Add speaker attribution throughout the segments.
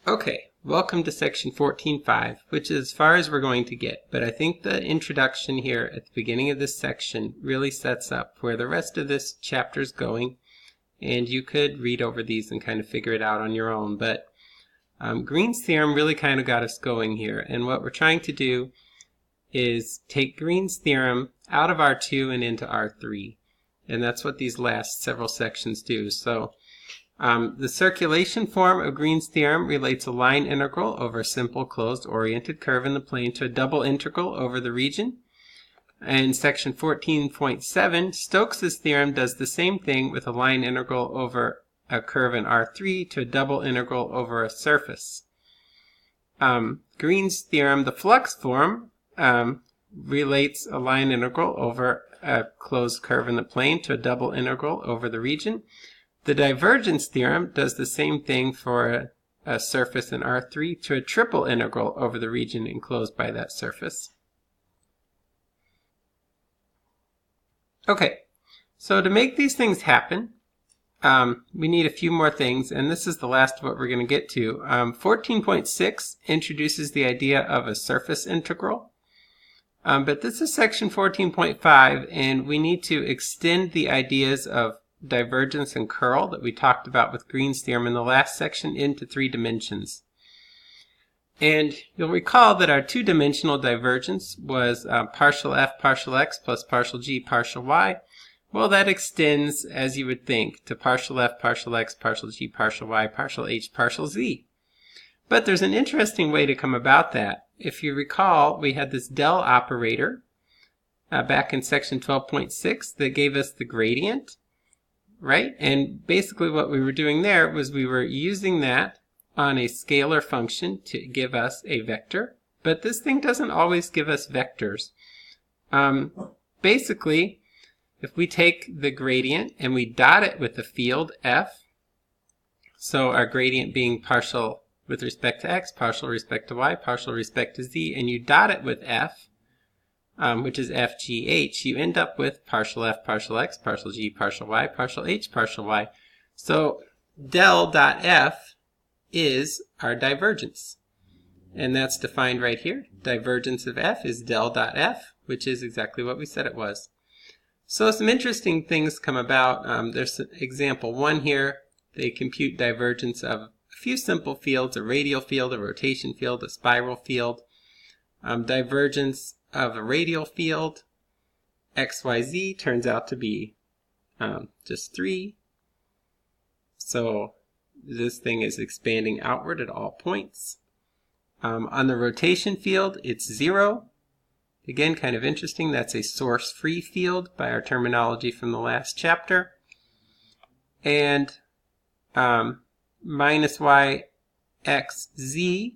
Speaker 1: Okay, welcome to section 14.5, which is as far as we're going to get, but I think the introduction here at the beginning of this section really sets up where the rest of this chapter is going, and you could read over these and kind of figure it out on your own, but Green's theorem really kind of got us going here, and what we're trying to do is take Green's theorem out of R2 and into R3, and that's what these last several sections do. So the circulation form of Green's theorem relates a line integral over a simple closed oriented curve in the plane to a double integral over the region. And section 14.7, Stokes' theorem does the same thing with a line integral over a curve in R3 to a double integral over a surface. Green's theorem, the flux form, relates a line integral over a closed curve in the plane to a double integral over the region. The divergence theorem does the same thing for a surface in R3 to a triple integral over the region enclosed by that surface. Okay, so to make these things happen, we need a few more things, and this is the last of what we're going to get to. 14.6 introduces the idea of a surface integral, but this is section 14.5, and we need to extend the ideas of divergence and curl that we talked about with Green's theorem in the last section into 3 dimensions. And you'll recall that our 2-dimensional divergence was partial f partial x plus partial g partial y. Well, that extends, as you would think, to partial f partial x partial g partial y partial h partial z. But there's an interesting way to come about that. If you recall, we had this del operator back in section 12.6 that gave us the gradient, right? And basically what we were doing there was we were using that on a scalar function to give us a vector, but this thing doesn't always give us vectors. Basically, if we take the gradient and we dot it with the field f, so our gradient being partial with respect to x, partial with respect to y, partial with respect to z, and you dot it with f, which is FGH, you end up with partial f partial x, partial g partial y, partial h partial y. So del dot f is our divergence. And that's defined right here. Divergence of f is del dot f, which is exactly what we said it was. So some interesting things come about. There's example 1 here. They compute divergence of a few simple fields, a radial field, a rotation field, a spiral field. Divergence of a radial field, xyz, turns out to be just 3. So this thing is expanding outward at all points. On the rotation field, it's 0. Again, kind of interesting. That's a source-free field by our terminology from the last chapter. And minus y xz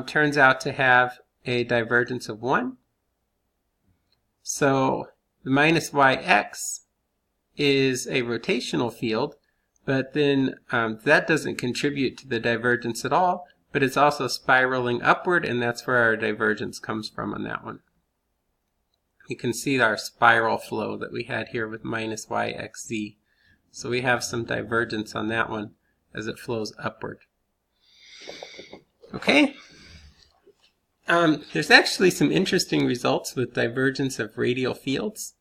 Speaker 1: turns out to have a divergence of 1. So the minus yx is a rotational field, but then that doesn't contribute to the divergence at all, but it's also spiraling upward, and that's where our divergence comes from on that one. You can see our spiral flow that we had here with minus yxz. So we have some divergence on that one as it flows upward. Okay? There's actually some interesting results with divergence of radial fields.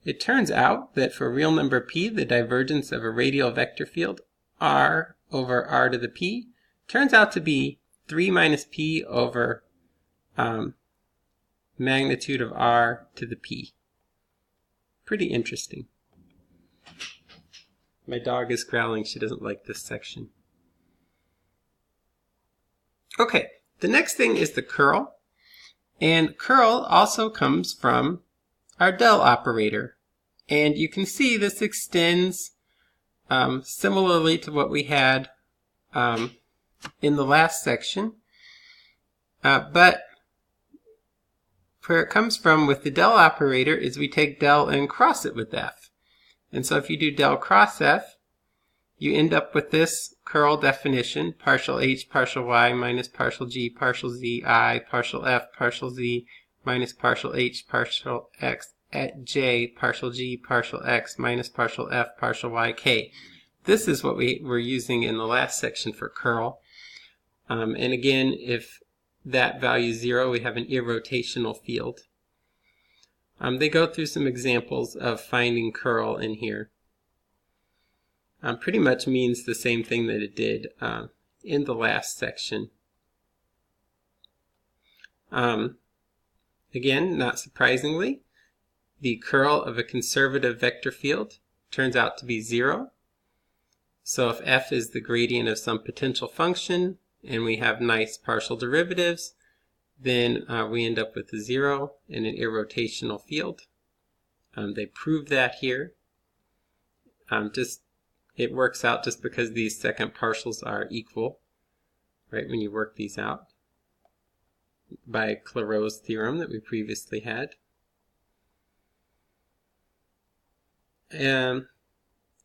Speaker 1: It turns out that for a real number p, the divergence of a radial vector field r over r to the p turns out to be 3 minus p over magnitude of r to the p. Pretty interesting. My dog is growling. She doesn't like this section. Okay, the next thing is the curl. And curl also comes from our del operator. And you can see this extends similarly to what we had in the last section. But where it comes from with the del operator is we take del and cross it with f. And so if you do del cross f, you end up with this curl definition, partial h partial y minus partial g partial z I partial f partial z minus partial h partial x at j partial g partial x minus partial f partial y k. This is what we were using in the last section for curl. And again, if that value is 0, we have an irrotational field. They go through some examples of finding curl in here. Pretty much means the same thing that it did in the last section. Again, not surprisingly, the curl of a conservative vector field turns out to be 0. So if f is the gradient of some potential function and we have nice partial derivatives, then we end up with a 0 in an irrotational field. They prove that here. It works out just because these second partials are equal, right, when you work these out by Clairaut's theorem that we previously had.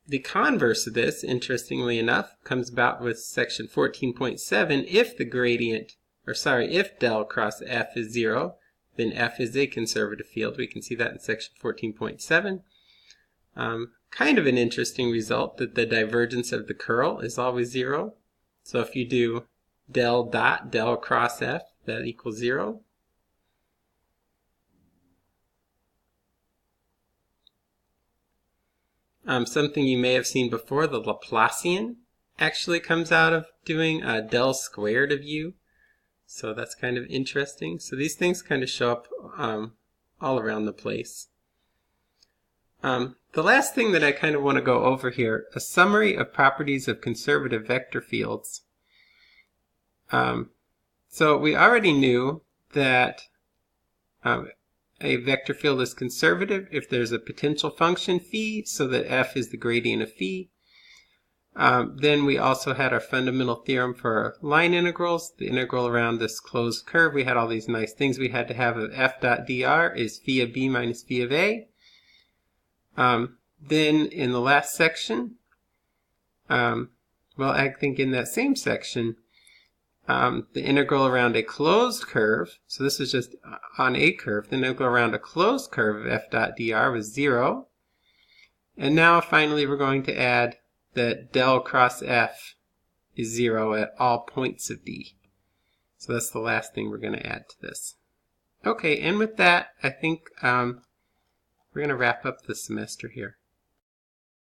Speaker 1: The converse of this, interestingly enough, comes about with section 14.7. If the gradient, if del cross f is 0, then f is a conservative field. We can see that in section 14.7. Kind of an interesting result that the divergence of the curl is always 0. So if you do del dot del cross f, that equals 0. Something you may have seen before, the Laplacian actually comes out of doing del squared of u. So that's kind of interesting. So these things kind of show up all around the place. The last thing that I kind of want to go over here, a summary of properties of conservative vector fields. So we already knew that a vector field is conservative if there's a potential function phi, so that f is the gradient of phi. Then we also had our fundamental theorem for line integrals, the integral around this closed curve. We had all these nice things we had to have of f dot dr is phi of b minus phi of a. Then in the last section, I think in that same section, the integral around a closed curve, so this is just on a curve, the integral around a closed curve of f dot dr was 0. And now finally we're going to add that del cross f is 0 at all points of D. So that's the last thing we're going to add to this. Okay, and with that, I think we're going to wrap up the semester here.